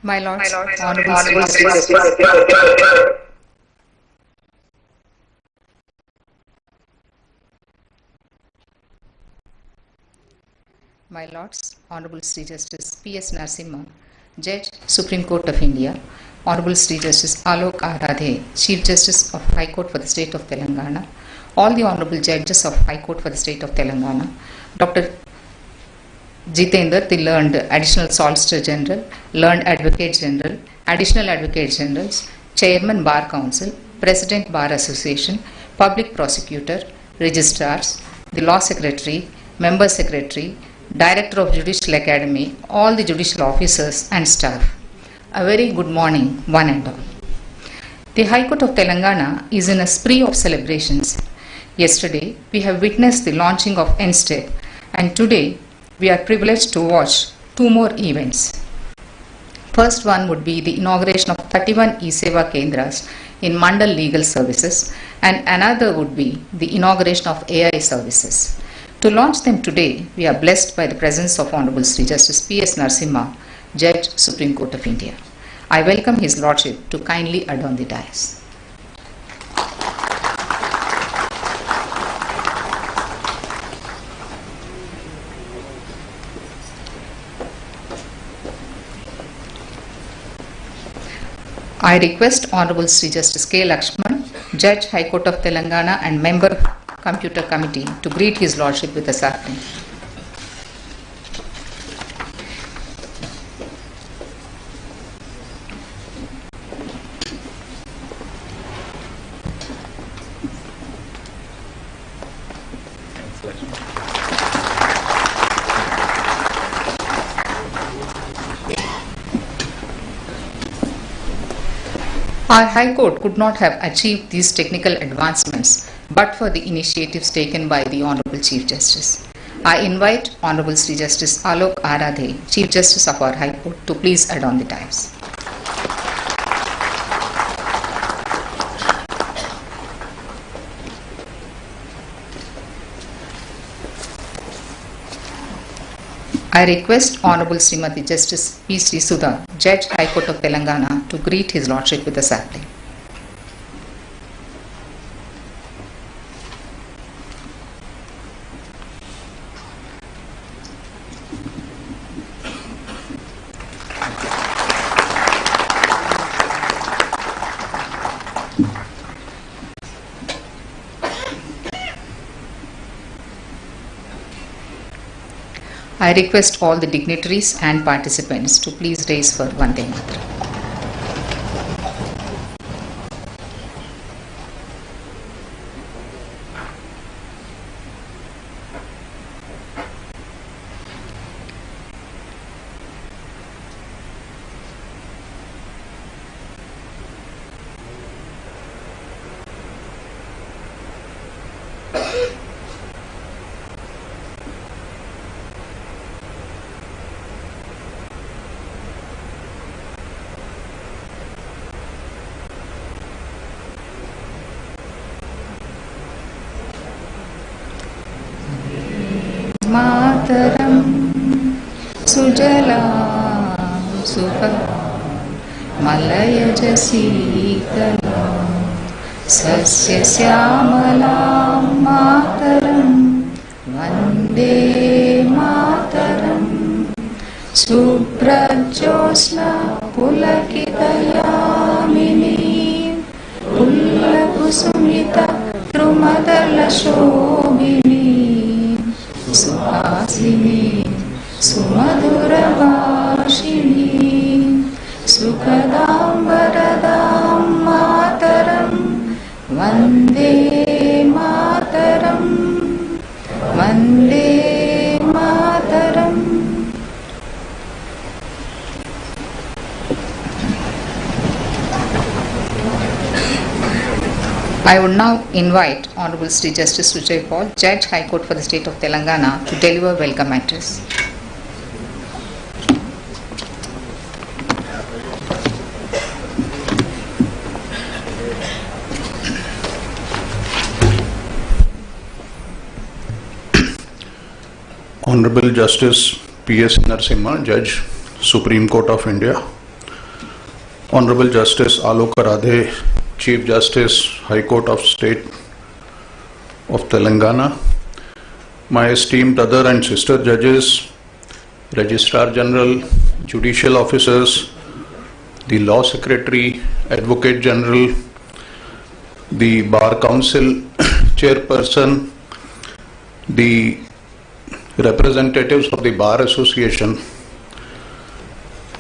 My Lords, Honorable My Lords, Honorable Sri Justice P.S. Narasimha, Judge, Supreme Court of India, Honorable Sri Justice Alok Aradhe, Chief Justice of High Court for the State of Telangana, all the Honorable Judges of High Court for the State of Telangana, Dr. Jitendra, the learned Additional Solicitor General, learned Advocate General, Additional Advocate Generals, Chairman Bar Council, President Bar Association, Public Prosecutor, Registrars, the Law Secretary, Member Secretary, Director of Judicial Academy, all the judicial officers and staff. A very good morning, one and all. The High Court of Telangana is in a spree of celebrations. Yesterday, we have witnessed the launching of NSTEP, and today, we are privileged to watch two more events. First one would be the inauguration of 31 e-Seva Kendras in Mandal Legal Services, and another would be the inauguration of AI services. To launch them today, we are blessed by the presence of Honorable Sri Justice P.S. Narasimha, Judge, Supreme Court of India. I welcome His Lordship to kindly adorn the dais. I request Honorable Sri Justice K. Lakshman, Judge, High Court of Telangana and Member Computer Committee to greet His Lordship with a sapling. Our High Court could not have achieved these technical advancements but for the initiatives taken by the Honorable Chief Justice. I invite Honorable Sri Justice Alok Aradhe, Chief Justice of our High Court, to please adorn the dais. I request Honorable Srimati Justice P. Sri Sudha, Judge, High Court of Telangana, to greet His Lordship with a sapling. I request all the dignitaries and participants to please raise for Vande Mataram. Mataram Sujala Supa Malaya Jasitala Sasya Syamala Mataram Vande Mataram Suprajosna Pulakitayamini Pullakusumita Trumadala Shobini Suhasini Sumadurabhashini Sukadam Varadam Mataram Vande Mataram Vande Mataram. I would now invite Honorable Sri Justice Vijay Paul, Judge High Court for the State of Telangana, to deliver welcome address. Honorable Justice P.S. Narasimha, Judge, Supreme Court of India. Honorable Justice Alok Aradhe, Chief Justice, High Court of State of Telangana. My esteemed brother and sister judges, Registrar General, Judicial Officers, the Law Secretary, Advocate General, the Bar Council Chairperson, the representatives of the Bar Association,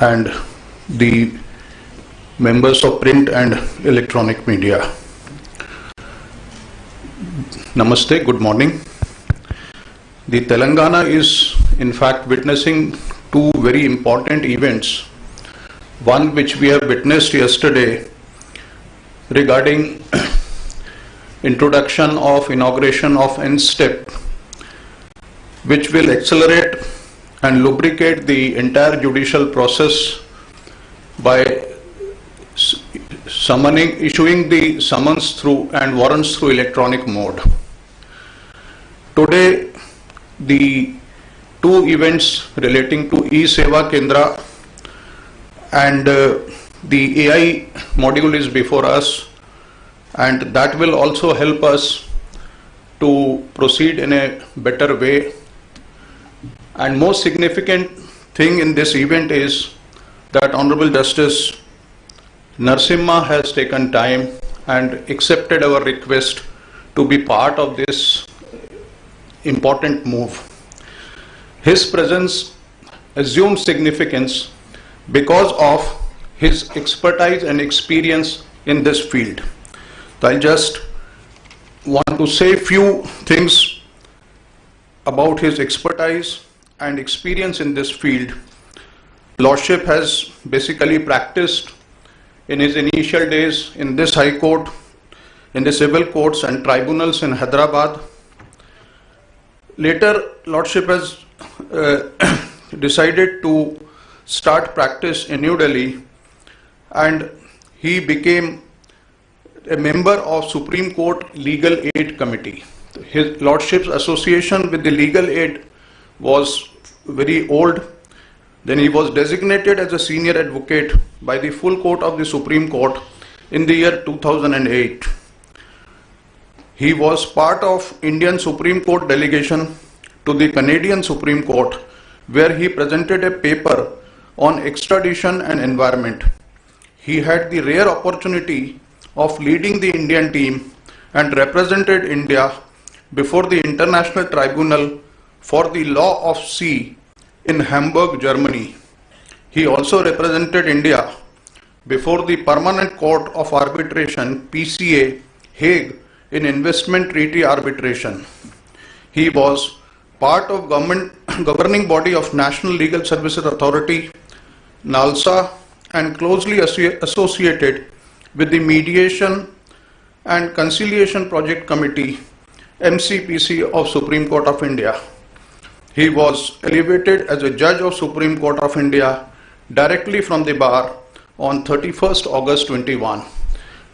and the members of print and electronic media. Namaste, good morning. The Telangana is in fact witnessing two very important events. One which we have witnessed yesterday regarding introduction of inauguration of N-step, which will accelerate and lubricate the entire judicial process by issuing the summons through and warrants through electronic mode. Today, the two events relating to e-Seva Kendra and the AI module is before us, and that will also help us to proceed in a better way. And most significant thing in this event is that Honorable Justice Narasimha has taken time and accepted our request to be part of this important move. His presence assumes significance because of his expertise and experience in this field. So I just want to say a few things about his expertise and experience in this field. Lordship has basically practiced in his initial days in this High Court, in the civil courts and tribunals in Hyderabad. Later, Lordship has decided to start practice in New Delhi, and he became a member of Supreme Court Legal Aid Committee. His Lordship's association with the legal aid was very old. Then he was designated as a senior advocate by the full court of the Supreme Court in the year 2008. He was part of Indian Supreme Court delegation to the Canadian Supreme Court, where he presented a paper on extradition and environment. He had the rare opportunity of leading the Indian team and represented India before the International Tribunal for the Law of Sea in Hamburg, Germany. He also represented India before the Permanent Court of Arbitration, PCA, Hague, in investment treaty arbitration. He was part of governing body of National Legal Services Authority, NALSA, and closely associated with the Mediation and Conciliation Project Committee, MCPC of Supreme Court of India. He was elevated as a judge of Supreme Court of India directly from the bar on 31st August 21.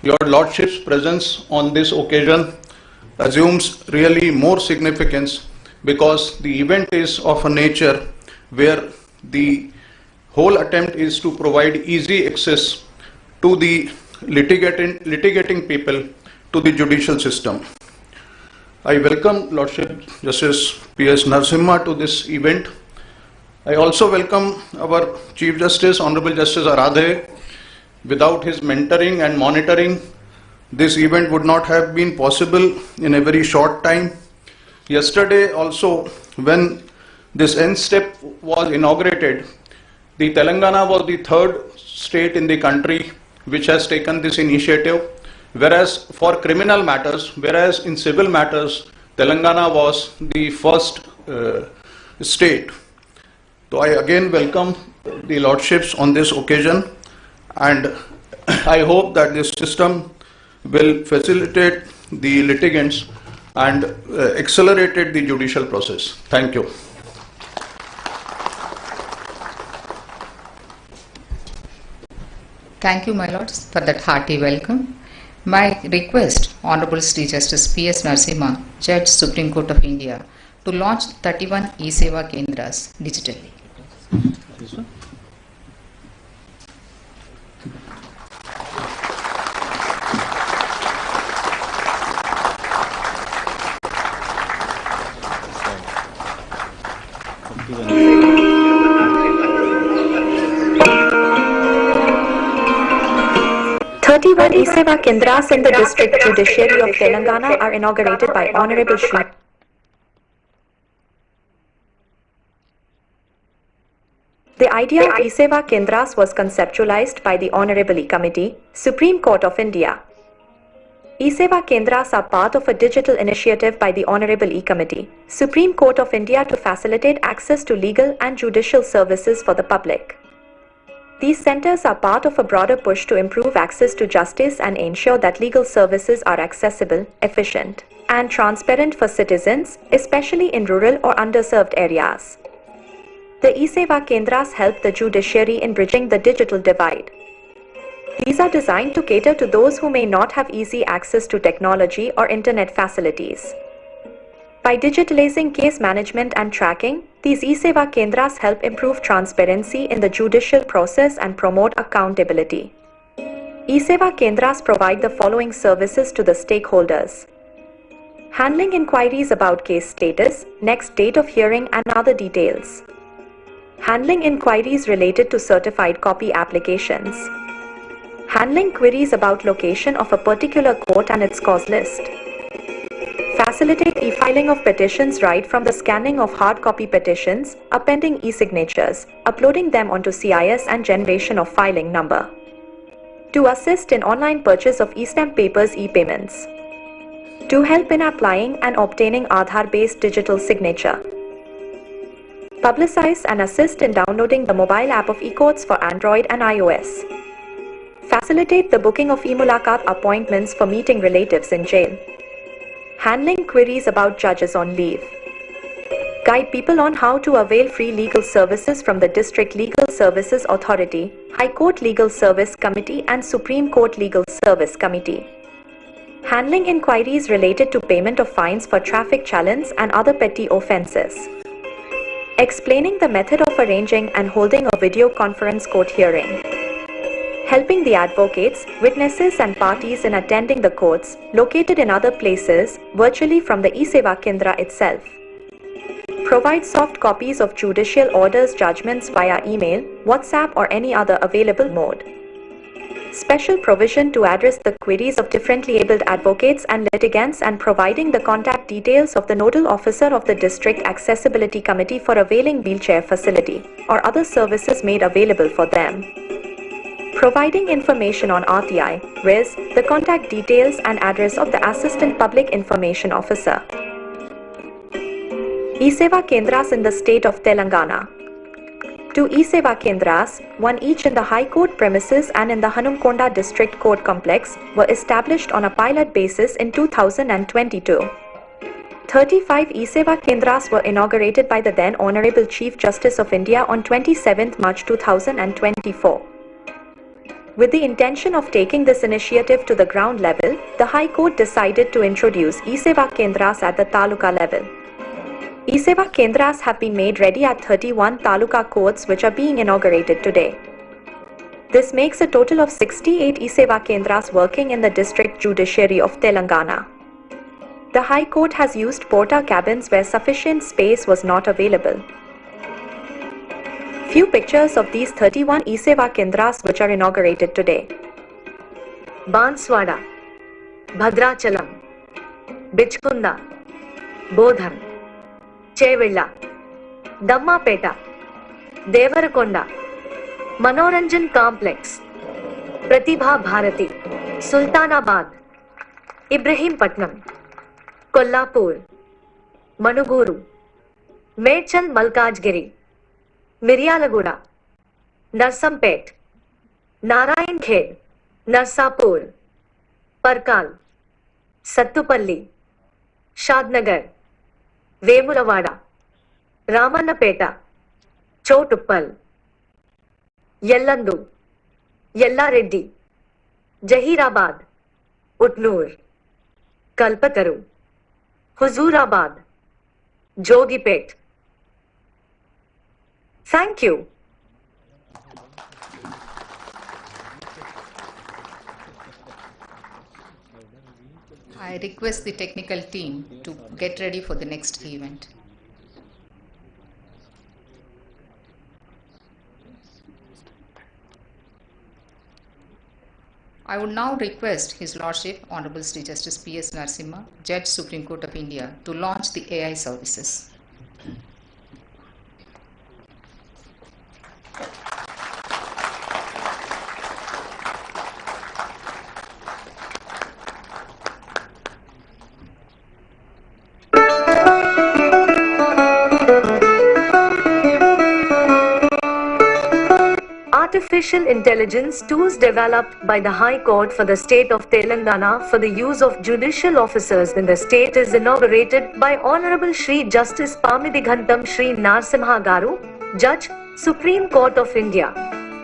Your Lordship's presence on this occasion assumes really more significance because the event is of a nature where the whole attempt is to provide easy access to the litigating people to the judicial system. I welcome Lordship Justice P.S. Narasimha to this event. I also welcome our Chief Justice, Honorable Justice Aradhe. Without his mentoring and monitoring, this event would not have been possible in a very short time. Yesterday also, when this N-step was inaugurated, the Telangana was the third state in the country which has taken this initiative. Whereas for criminal matters, whereas in civil matters, Telangana was the first state. So I again welcome the Lordships on this occasion, and I hope that this system will facilitate the litigants and accelerated the judicial process. Thank you. Thank you, my lords, for that hearty welcome. My request, Honorable Sri Justice P.S. Narasimha, Judge, Supreme Court of India, to launch 31 e-Seva Kendras digitally. This one? e-Seva Kendras in the District Judiciary of Telangana are inaugurated by Honorable Shri. The idea of e-Seva Kendras was conceptualized by the Honorable Committee, Supreme Court of India. e-Seva Kendras are part of a digital initiative by the Honorable Committee, Supreme Court of India to facilitate access to legal and judicial services for the public. These centers are part of a broader push to improve access to justice and ensure that legal services are accessible, efficient, and transparent for citizens, especially in rural or underserved areas. The e-Seva Kendras help the judiciary in bridging the digital divide. These are designed to cater to those who may not have easy access to technology or internet facilities. By digitalizing case management and tracking, these e-Seva Kendras help improve transparency in the judicial process and promote accountability. e-Seva Kendras provide the following services to the stakeholders: handling inquiries about case status, next date of hearing and other details; handling inquiries related to certified copy applications; handling queries about location of a particular court and its cause list; facilitate e-filing of petitions right from the scanning of hard copy petitions, appending e-signatures, uploading them onto CIS and generation of filing number; to assist in online purchase of e-stamp papers e-payments; to help in applying and obtaining Aadhaar-based digital signature; publicize and assist in downloading the mobile app of e-courts for Android and iOS; facilitate the booking of e-Mulakat appointments for meeting relatives in jail; handling queries about judges on leave; guide people on how to avail free legal services from the District Legal Services Authority, High Court Legal Service Committee and Supreme Court Legal Service Committee; handling inquiries related to payment of fines for traffic challenges and other petty offences; explaining the method of arranging and holding a video conference court hearing; helping the advocates, witnesses and parties in attending the courts, located in other places, virtually from the e-Seva Kendra itself; provide soft copies of judicial orders, judgments via email, WhatsApp or any other available mode; special provision to address the queries of differently abled advocates and litigants and providing the contact details of the nodal officer of the District Accessibility Committee for availing wheelchair facility or other services made available for them; providing information on RTI, RIS, the contact details and address of the Assistant Public Information Officer. e-Seva Kendras in the state of Telangana. 2 e-Seva Kendras, one each in the High Court premises and in the Hanumkonda District Court Complex, were established on a pilot basis in 2022. 35 e-Seva Kendras were inaugurated by the then Honorable Chief Justice of India on 27 March 2024. With the intention of taking this initiative to the ground level, the High Court decided to introduce e-Seva Kendras at the Taluka level. e-Seva Kendras have been made ready at 31 Taluka courts which are being inaugurated today. This makes a total of 68 e-Seva Kendras working in the District Judiciary of Telangana. The High Court has used porta cabins where sufficient space was not available. Few pictures of these 31 e-Seva Kendras which are inaugurated today. Banswada, Bhadrachalam, Bichkunda, Bodhan, Chevilla, Dammapeta, Devarakonda, Manoranjan Complex, Pratibha Bharati, Sultanabad, Ibrahimpatnam, Kollapur, Manuguru, Mechal Malkajgiri, Miryalagura, Narsampet, Narayan Khed, Narsapur, Parkal, Sattupalli, Shadnagar, Vemulavada, Ramannapeta, Chotuppal, Yellandu, Yellareddy, Jahirabad, Utnur, Kalpataru, Huzurabad, Jogipet. Thank you. I request the technical team to get ready for the next event. I would now request His Lordship Honorable Sri Justice P.S. Narasimha, Judge Supreme Court of India, to launch the AI services. Artificial intelligence tools developed by the High Court for the state of Telangana for the use of judicial officers in the state is inaugurated by Honorable Shri Justice Pamidighantam Shri Narasimha Garu, Judge, Supreme Court of India.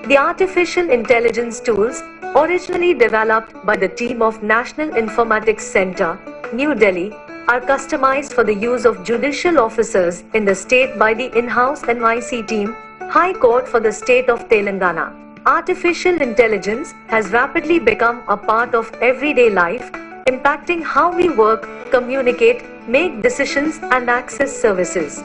The artificial intelligence tools, originally developed by the team of National Informatics Center, New Delhi, are customized for the use of judicial officers in the state by the in-house NYC team, High Court for the state of Telangana. Artificial intelligence has rapidly become a part of everyday life, impacting how we work, communicate, make decisions and access services.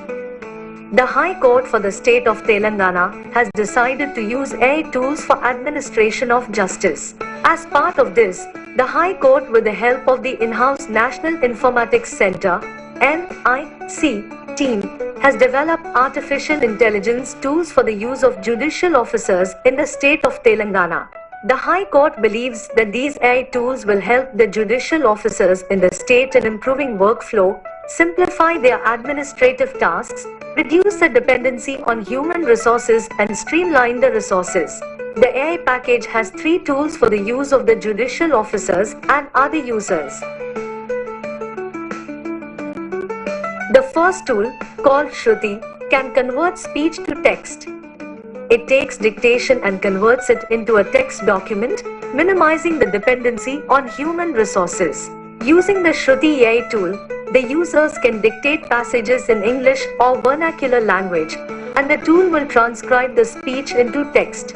The High Court for the state of Telangana has decided to use AI tools for administration of justice. As part of this, the High Court, with the help of the in-house National Informatics Center (NIC) team, has developed artificial intelligence tools for the use of judicial officers in the state of Telangana. The High Court believes that these AI tools will help the judicial officers in the state in improving workflow, simplify their administrative tasks, reduce the dependency on human resources and streamline the resources. The AI package has 3 tools for the use of the judicial officers and other users. The first tool, called Shruti, can convert speech to text. It takes dictation and converts it into a text document, minimizing the dependency on human resources. Using the Shruti AI tool, the users can dictate passages in English or vernacular language, and the tool will transcribe the speech into text.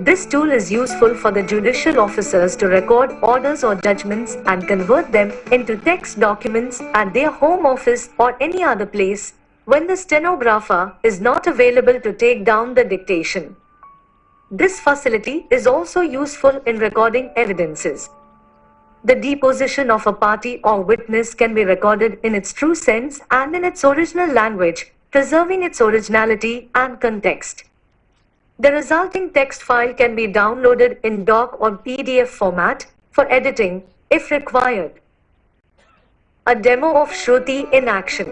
This tool is useful for the judicial officers to record orders or judgments and convert them into text documents at their home office or any other place when the stenographer is not available to take down the dictation. This facility is also useful in recording evidences. The deposition of a party or witness can be recorded in its true sense and in its original language, preserving its originality and context. The resulting text file can be downloaded in doc or PDF format for editing, if required. A demo of Shruti in action.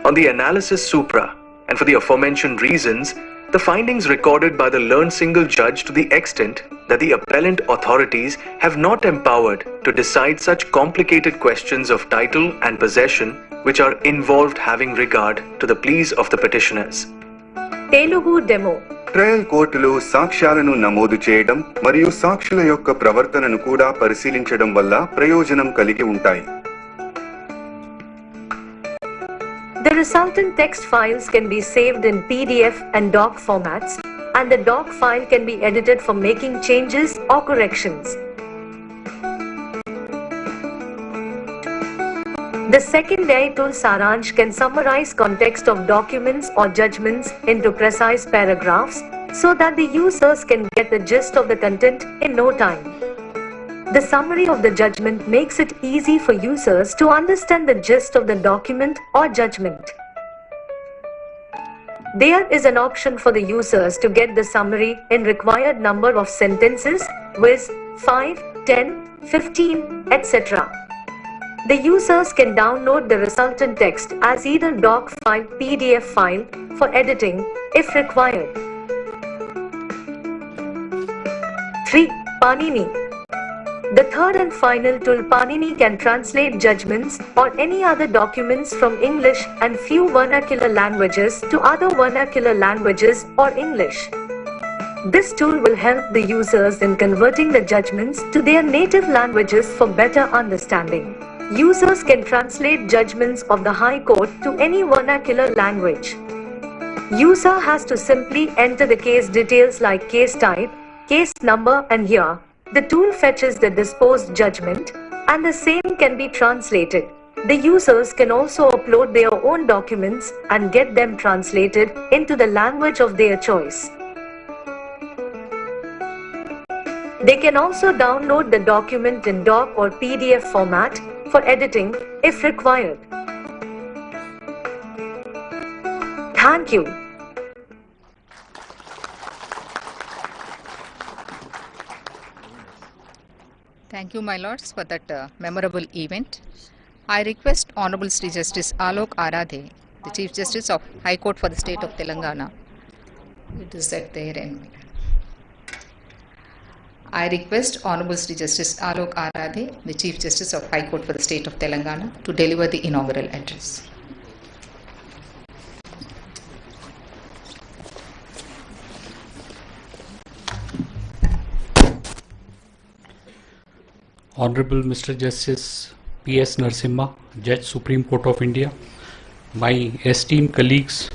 On the analysis supra, and for the aforementioned reasons, the findings recorded by the learned single judge to the extent that the appellant authorities have not empowered to decide such complicated questions of title and possession which are involved having regard to the pleas of the petitioners. Telugu demo. Trial కోర్టులో సాక్ష్యాలను నమోదు చేయడం మరియు సాక్షుల యొక్క ప్రవర్తనను కూడా పరిశీలించడం వల్ల ప్రయోజనం కలిగి ఉంటాయి. The resultant text files can be saved in PDF and doc formats, and the doc file can be edited for making changes or corrections. The second AI tool Saransh can summarize context of documents or judgments into precise paragraphs so that the users can get the gist of the content in no time. The summary of the judgment makes it easy for users to understand the gist of the document or judgment. There is an option for the users to get the summary in required number of sentences, viz. 5, 10, 15, etc. The users can download the resultant text as either doc file, PDF file for editing if required. 3. Panini. The third and final tool, Panini, can translate judgments or any other documents from English and few vernacular languages to other vernacular languages or English. This tool will help the users in converting the judgments to their native languages for better understanding. Users can translate judgments of the High Court to any vernacular language. User has to simply enter the case details like case type, case number and year. The tool fetches the disposed judgment and the same can be translated. The users can also upload their own documents and get them translated into the language of their choice. They can also download the document in doc or PDF format for editing if required. Thank you. Thank you, my lords, for that memorable event. I request Honorable Sri Justice Alok Aradhe, the Chief Justice of High Court for the State of Telangana. It is at their end. I request Honorable Sri Justice Alok Aradhe, the Chief Justice of High Court for the State of Telangana, to deliver the inaugural address. Honorable Mr. Justice P.S. Narasimha, Judge, Supreme Court of India, my esteemed colleagues,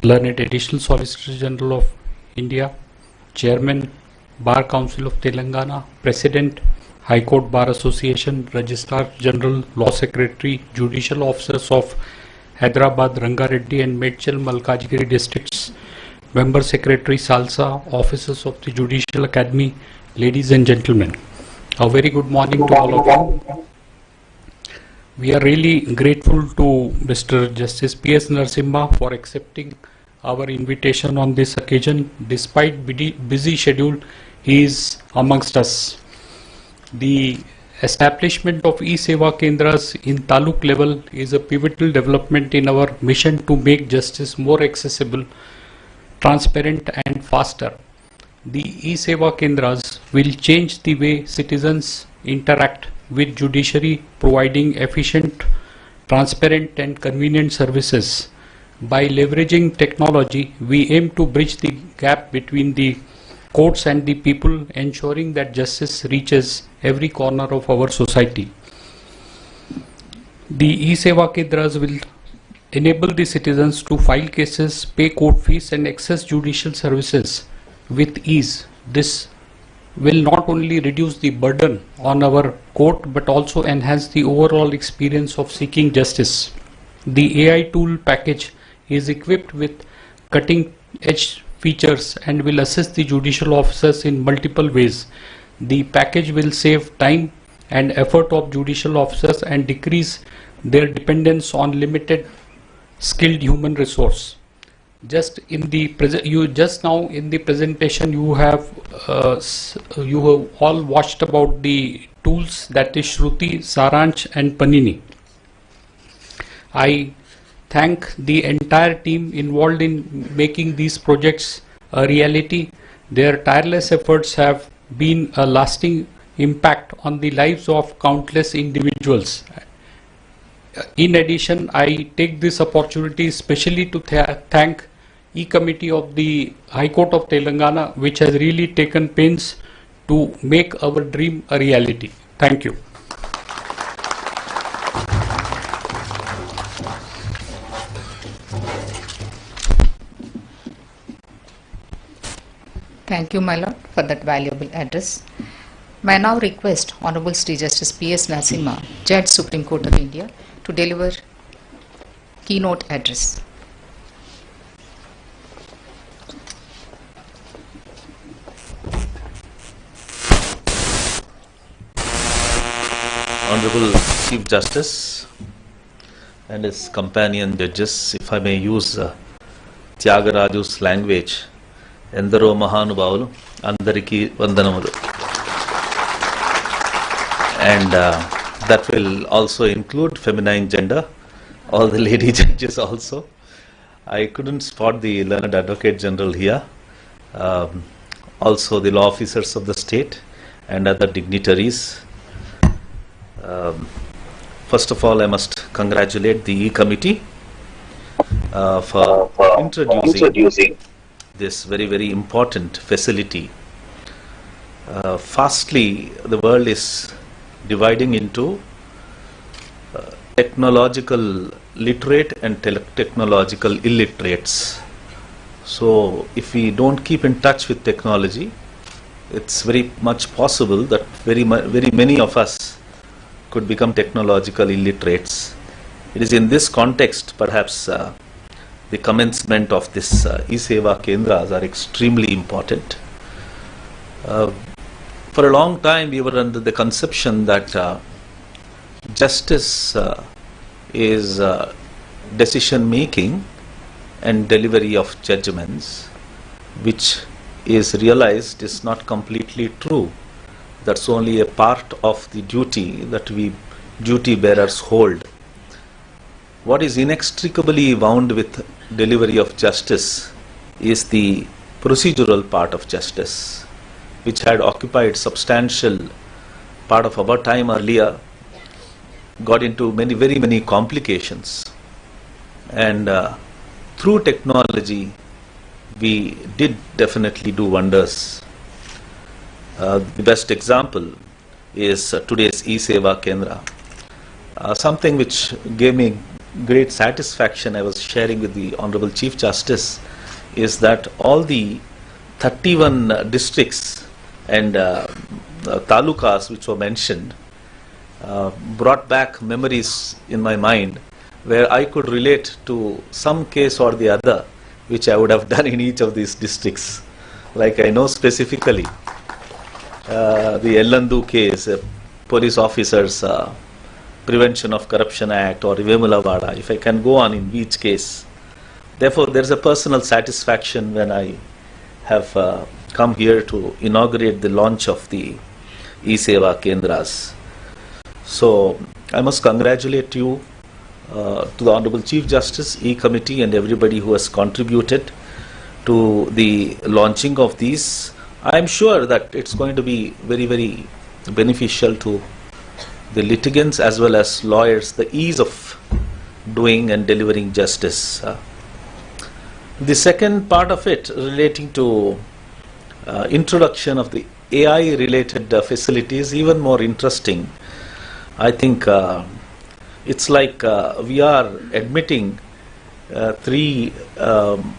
learned Additional Solicitor General of India, Chairman, Bar Council of Telangana, President, High Court Bar Association, Registrar General, Law Secretary, Judicial Officers of Hyderabad, Rangareddy and Medchal Malkajgiri districts, Member Secretary Salsa, Officers of the Judicial Academy, ladies and gentlemen. A very good morning to all of you. We are really grateful to Mr. Justice P.S. Narasimha for accepting our invitation on this occasion. Despite busy schedule, he is amongst us. The establishment of e-Seva Kendras in Taluk level is a pivotal development in our mission to make justice more accessible, transparent and faster. The e-Seva Kendras will change the way citizens interact with judiciary, providing efficient, transparent and convenient services. By leveraging technology, we aim to bridge the gap between the courts and the people, ensuring that justice reaches every corner of our society. The e-Seva Kendras will enable the citizens to file cases, pay court fees and access judicial services with ease. This will not only reduce the burden on our court but also enhance the overall experience of seeking justice. The AI tool package is equipped with cutting-edge features and will assist the judicial officers in multiple ways. The package will save time and effort of judicial officers and decrease their dependence on limited skilled human resource. Just now in the presentation you have all watched about the tools, that is Shruti, Saransh and Panini. I thank the entire team involved in making these projects a reality. Their tireless efforts have been a lasting impact on the lives of countless individuals. In addition, I take this opportunity especially to thank E-Committee of the High Court of Telangana, which has really taken pains to make our dream a reality. Thank you. Thank you, my lord, for that valuable address. May I now request Honorable Sri Justice P.S. Narasimha, Judge, Supreme Court of India, to deliver keynote address. Honorable Chief Justice and his companion judges, if I may use Tyagaraju's language, Endaro Mahanubhavulu, Andariki Vandanamudu. And that will also include feminine gender, all the lady judges also. I couldn't spot the learned advocate general here. Also the law officers of the state and other dignitaries. First of all, I must congratulate the E-Committee for introducing this very, very important facility. Fastly, the world is dividing into technological literate and technological illiterates. So if we don't keep in touch with technology, it's very much possible that very many of us could become technological illiterates. It is in this context, perhaps, the commencement of this e-Seva Kendras are extremely important. For a long time, we were under the conception that justice is decision making and delivery of judgments, which is realized is not completely true. That's only a part of the duty that we duty bearers hold. What is inextricably wound with delivery of justice is the procedural part of justice, which had occupied substantial part of our time earlier, got into very many complications, and through technology we did definitely do wonders. The best example is today's e-Seva Kendra. Something which gave me great satisfaction, I was sharing with the Honorable Chief Justice, is that all the 31 districts and talukas which were mentioned brought back memories in my mind where I could relate to some case or the other which I would have done in each of these districts. Like I know specifically the Ellandu case, police officers Prevention of Corruption Act, or Vemulavada, if I can go on in each case. Therefore, there is a personal satisfaction when I have come here to inaugurate the launch of the e-Seva Kendras. So, I must congratulate you to the Honorable Chief Justice, E-Committee, and everybody who has contributed to the launching of these. I am sure that it's going to be very beneficial to the litigants as well as lawyers, the ease of doing and delivering justice. The second part of it relating to introduction of the AI related facilities, even more interesting. I think it's like we are admitting 3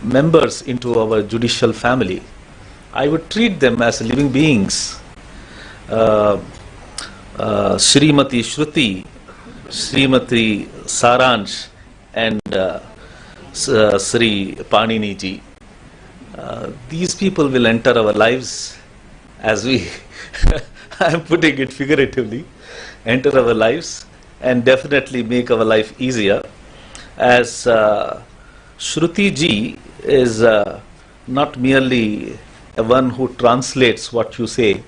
members into our judicial family. I would treat them as living beings. Srimati Shruti, Srimati Saransh, and Sri Panini ji. These people will enter our lives as we, I am putting it figuratively, enter our lives and definitely make our life easier. As Shruti ji is not merely one who translates what you say,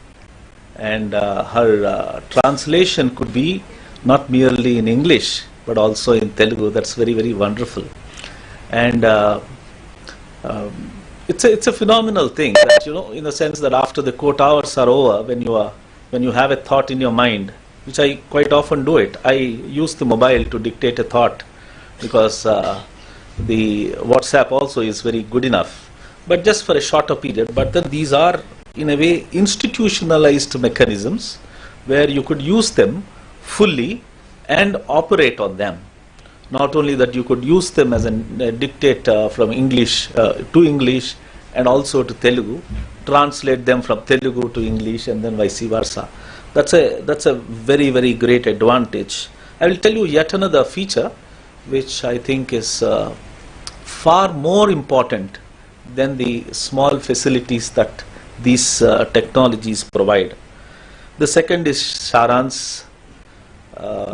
and her translation could be not merely in English but also in Telugu. That's very wonderful, and it's a phenomenal thing that, you know, in the sense that after the court hours are over, when you have a thought in your mind, which I quite often do it, I use the mobile to dictate a thought, because the WhatsApp also is very good enough, but just for a shorter period. But then these are in a way institutionalized mechanisms where you could use them fully and operate on them. Not only that, you could use them as a dictate from English to English and also to Telugu, translate them from Telugu to English, and then vice versa. That's a very great advantage. I will tell you yet another feature which I think is far more important than the small facilities that these technologies provide. The second is Sharan's.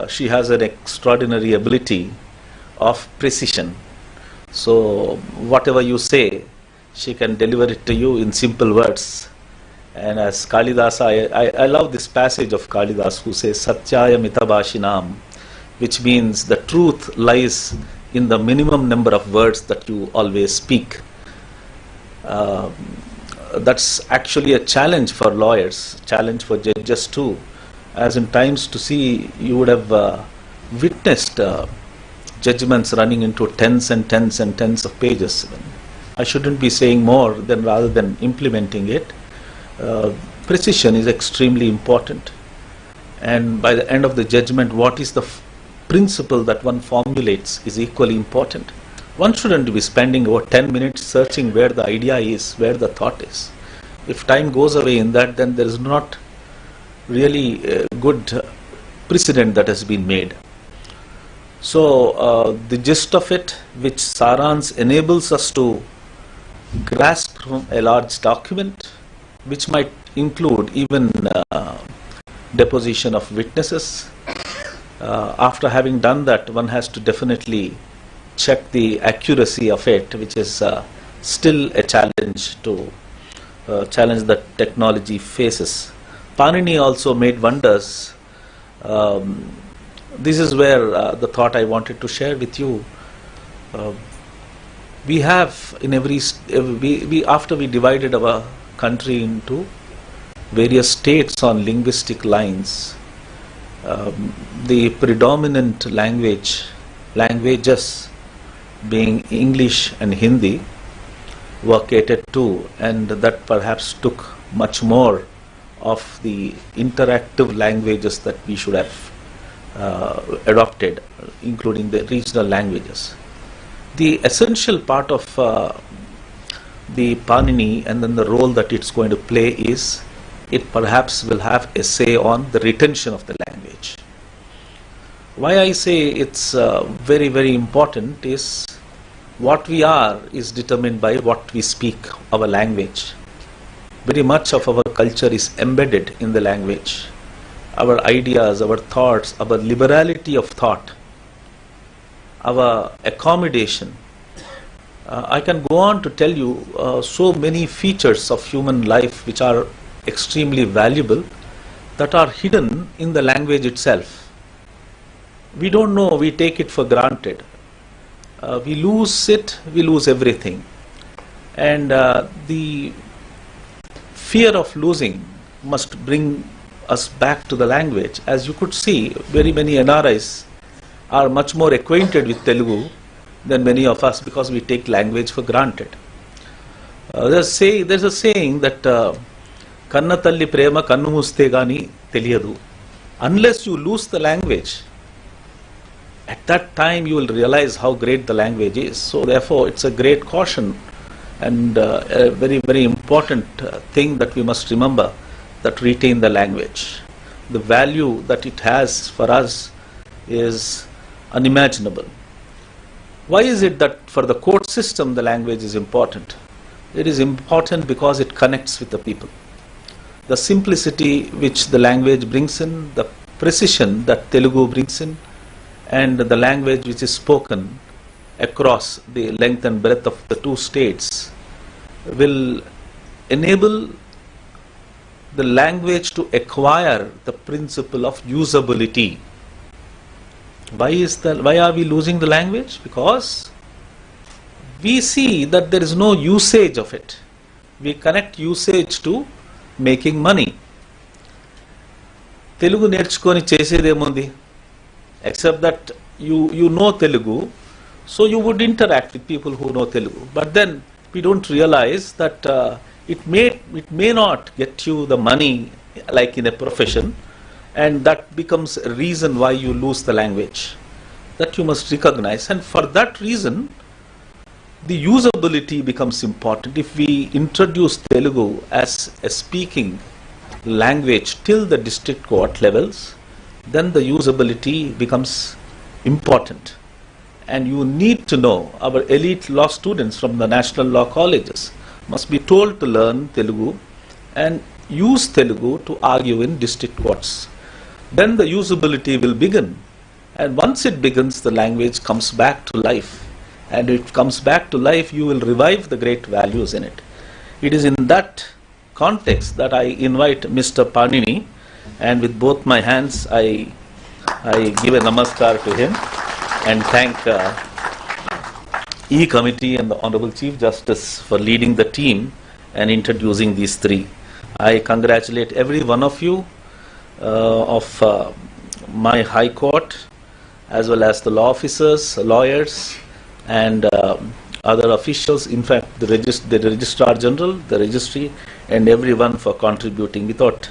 She has an extraordinary ability of precision. So whatever you say, she can deliver it to you in simple words, And as Kalidasa, I love this passage of Kalidas who says, Satyaya mitabashinam, which means the truth lies in the minimum number of words that you always speak. That's actually a challenge for lawyers, challenge for judges too. As in times to see, you would have witnessed judgments running into tens and tens and tens of pages. I shouldn't be saying more than rather than implementing it. Precision is extremely important. And by the end of the judgment, what is the principle that one formulates is equally important. One shouldn't be spending over 10 minutes searching where the idea is, where the thought is. If time goes away in that, then there is not really a good precedent that has been made. So the gist of it, which Sarans enables us to grasp from a large document, which might include even deposition of witnesses. After having done that, one has to definitely check the accuracy of it, which is still a challenge to challenge that technology faces. Panini also made wonders. This is where the thought I wanted to share with you. We have in after we divided our country into various states on linguistic lines, the predominant languages being English and Hindi were catered to, and that perhaps took much more of the interactive languages that we should have adopted, including the regional languages. The essential part of the Panini and then the role that it's going to play is it perhaps will have a say on the retention of the language. Why I say it's very, very important is what we are is determined by what we speak, our language. Very much of our culture is embedded in the language. Our ideas, our thoughts, our liberality of thought, our accommodation. I can go on to tell you so many features of human life which are extremely valuable that are hidden in the language itself. We don't know, we take it for granted. We lose it, we lose everything. And the fear of losing must bring us back to the language. As you could see, very many NRIs are much more acquainted with Telugu than many of us because we take language for granted. There's a saying that Kanna talli prema kannu muste gani teliyadu. Unless you lose the language, at that time you will realize how great the language is. So therefore it's a great caution and a very, very important thing that we must remember, that retain the language. The value that it has for us is unimaginable. Why is it that for the court system the language is important? It is important because it connects with the people. The simplicity which the language brings in, the precision that Telugu brings in, and the language which is spoken across the length and breadth of the two states will enable the language to acquire the principle of usability. Why are we losing the language? Because we see that there is no usage of it. We connect usage to making money. Telugu నేర్చుకొని చేసేదేముంది? Except that you know Telugu, so you would interact with people who know Telugu. But then we don't realize that it may not get you the money like in a profession, and that becomes a reason why you lose the language. That you must recognize, and for that reason the usability becomes important. If we introduce Telugu as a speaking language till the district court levels, then the usability becomes important. And you need to know, our elite law students from the national law colleges must be told to learn Telugu and use Telugu to argue in district courts. Then the usability will begin, and once it begins, the language comes back to life, and if it comes back to life, you will revive the great values in it. It is in that context that I invite Mr. Panini, and with both my hands I give a namaskar to him and thank E-Committee and the Honorable Chief Justice for leading the team and introducing these three. I congratulate every one of you of my High Court, as well as the law officers, lawyers, and other officials, in fact the Registrar General, the Registry, and everyone for contributing. Without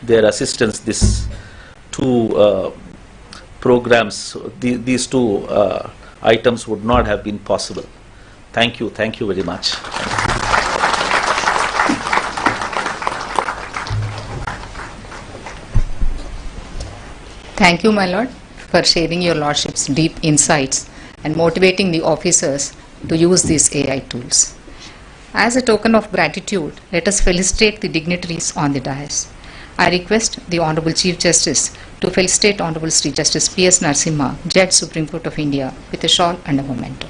their assistance, these two programs, these two items would not have been possible. Thank you very much. Thank you, my lord, for sharing your lordship's deep insights and motivating the officers to use these AI tools. As a token of gratitude, let us felicitate the dignitaries on the dais. I request the Honorable Chief Justice to felicitate Honorable Sri Justice P.S. Narasimha, Judge, Supreme Court of India, with a shawl and a memento.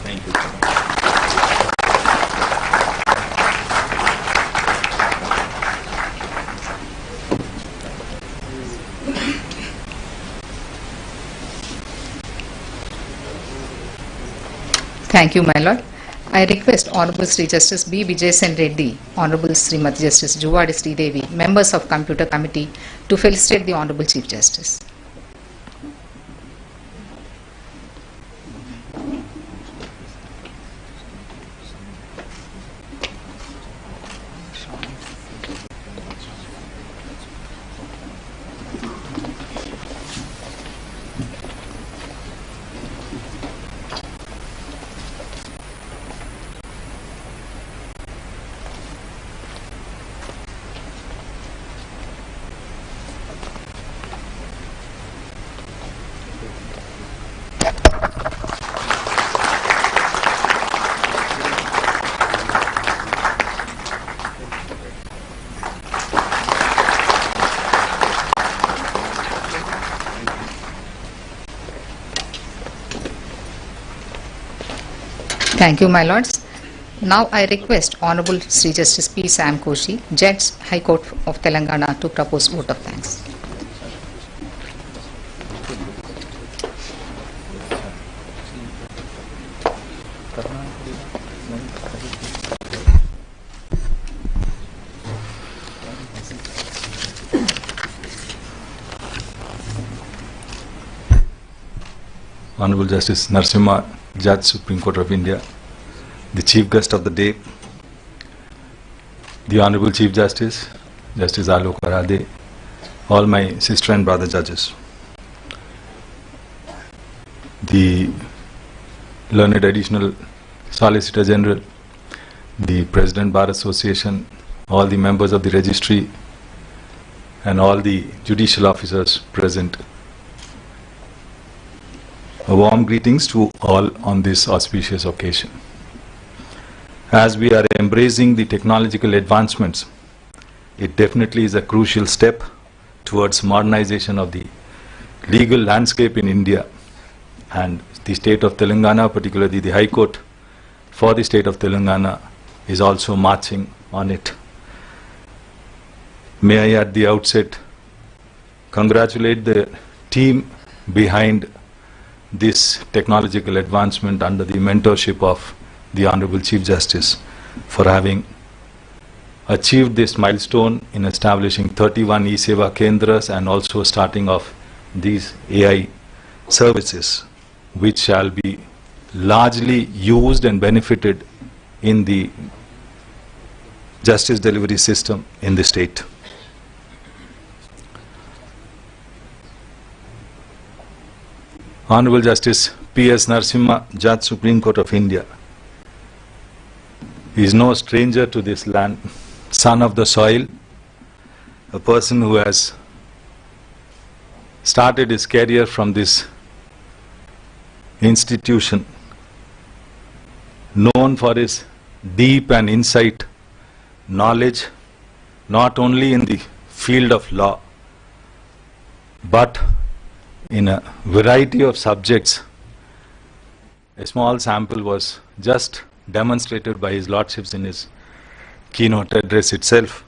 Thank you. Thank you, my lord. I request Honorable Sri Justice B. Vijayasen Reddy, Honorable Srimati Justice Juvadi Sridevi, members of Computer Committee, to felicitate the Honorable Chief Justice. Thank you, my lords. Now I request Honorable Sri Justice P. Sam Koshi, Judge, High Court of Telangana, to propose vote of thanks. Honorable Justice Narasimha, Judge, Supreme Court of India, the Chief Guest of the day, the Honorable Chief Justice, Justice Alok Arade, all my sister and brother judges, the Learned Additional Solicitor General, the President Bar Association, all the members of the Registry, and all the judicial officers present. A warm greetings to all on this auspicious occasion. As we are embracing the technological advancements, it definitely is a crucial step towards modernization of the legal landscape in India, and the state of Telangana, particularly the High Court for the state of Telangana, is also marching on it. May I at the outset congratulate the team behind this technological advancement under the mentorship of the Honorable Chief Justice for having achieved this milestone in establishing 31 e-Seva Kendras and also starting off these AI services, which shall be largely used and benefited in the justice delivery system in the state. Honorable Justice P.S. Narasimha, Judge, Supreme Court of India, is no stranger to this land, son of the soil, a person who has started his career from this institution, known for his deep and insight knowledge, not only in the field of law, but in a variety of subjects. A small sample was just demonstrated by his lordships in his keynote address itself.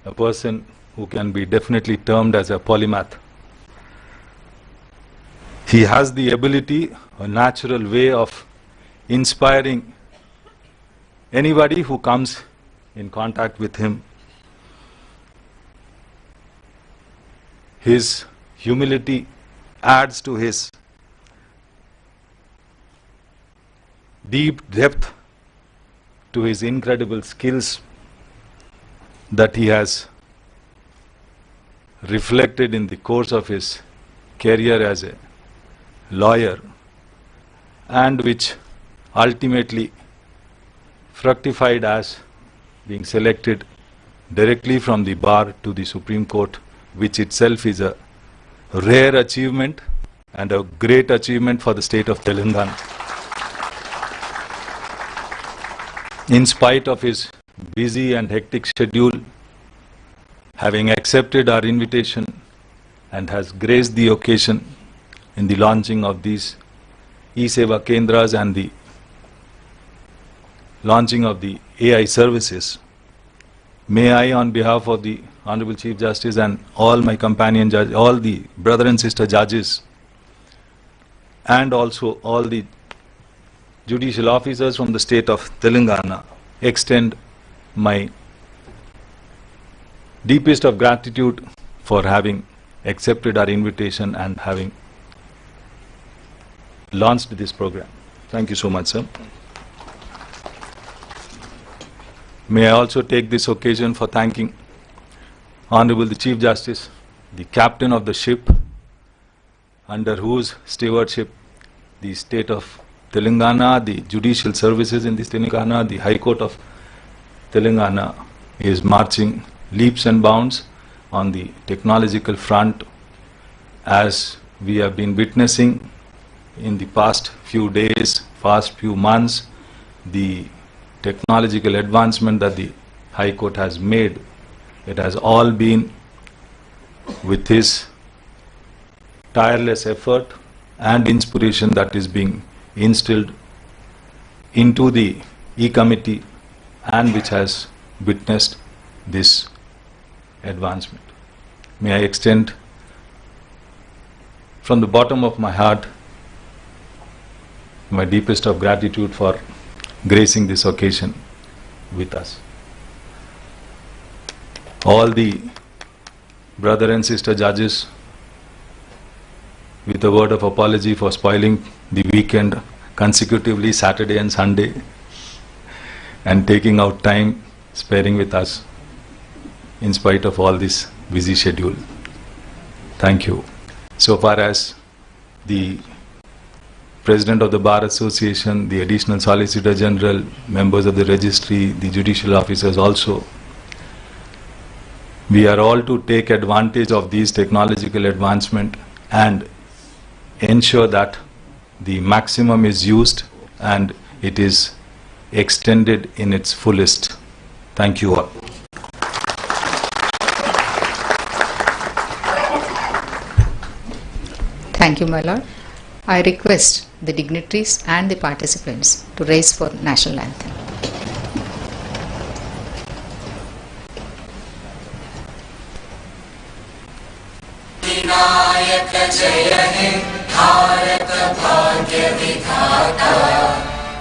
A person who can be definitely termed as a polymath. He has the ability, a natural way of inspiring anybody who comes in contact with him. His humility adds to his deep depth, to his incredible skills that he has reflected in the course of his career as a lawyer, and which ultimately fructified as being selected directly from the bar to the Supreme Court, which itself is a rare achievement and a great achievement for the state of Telangana. In spite of his busy and hectic schedule, having accepted our invitation and has graced the occasion in the launching of these e-Seva Kendras and the launching of the AI services, may I, on behalf of the Honorable Chief Justice and all my companion judges, all the brother and sister judges, and also all the judicial officers from the state of Telangana, extend my deepest of gratitude for having accepted our invitation and having launched this program. Thank you so much, sir. May I also take this occasion for thanking Honorable the Chief Justice, the captain of the ship, under whose stewardship the state of Telangana, the judicial services in this Telangana, the High Court of Telangana is marching leaps and bounds on the technological front, as we have been witnessing in the past few days, past few months, the technological advancement that the High Court has made. It has all been with his tireless effort and inspiration that is being instilled into the E-Committee, and which has witnessed this advancement. May I extend from the bottom of my heart my deepest of gratitude for gracing this occasion with us. All the brother and sister judges, with a word of apology for spoiling the weekend consecutively, Saturday and Sunday, and taking out time sparing with us in spite of all this busy schedule. Thank you. So far as the President of the Bar Association, the Additional Solicitor General, members of the Registry, the judicial officers also, we are all to take advantage of these technological advancement and ensure that the maximum is used and it is extended in its fullest. Thank you all. Thank you, my lord. I request the dignitaries and the participants to rise for national anthem. Vinayak जय हे भारत भाग्य विधाता,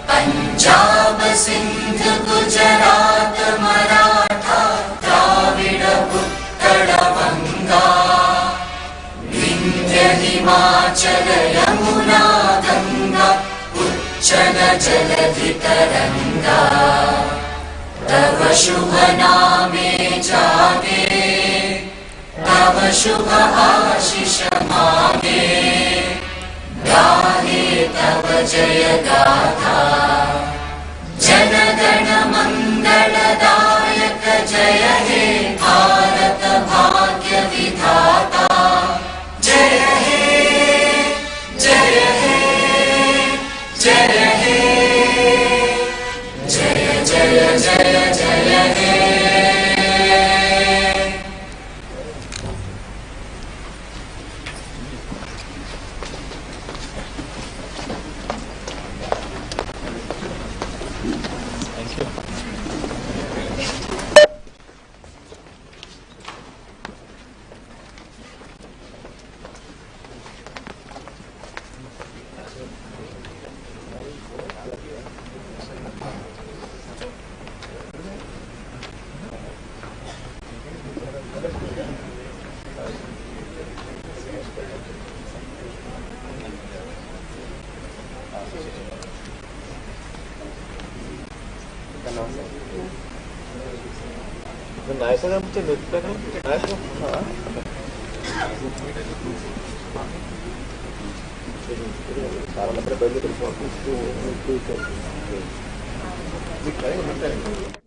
पंजाब सिंध गुजरात मराठा द्राविड उत्कल बंगा, विंध्य हिमाचल यमुना गंगा उच्चल जलधि तरंगा, तव शुभ नामे जागे, तव शुभ आशीष मांगे, गाहे तव जय गाथा, जन गण मंगलदायक जय हे भारत भाग्य विधाता। जय जय हे Cara,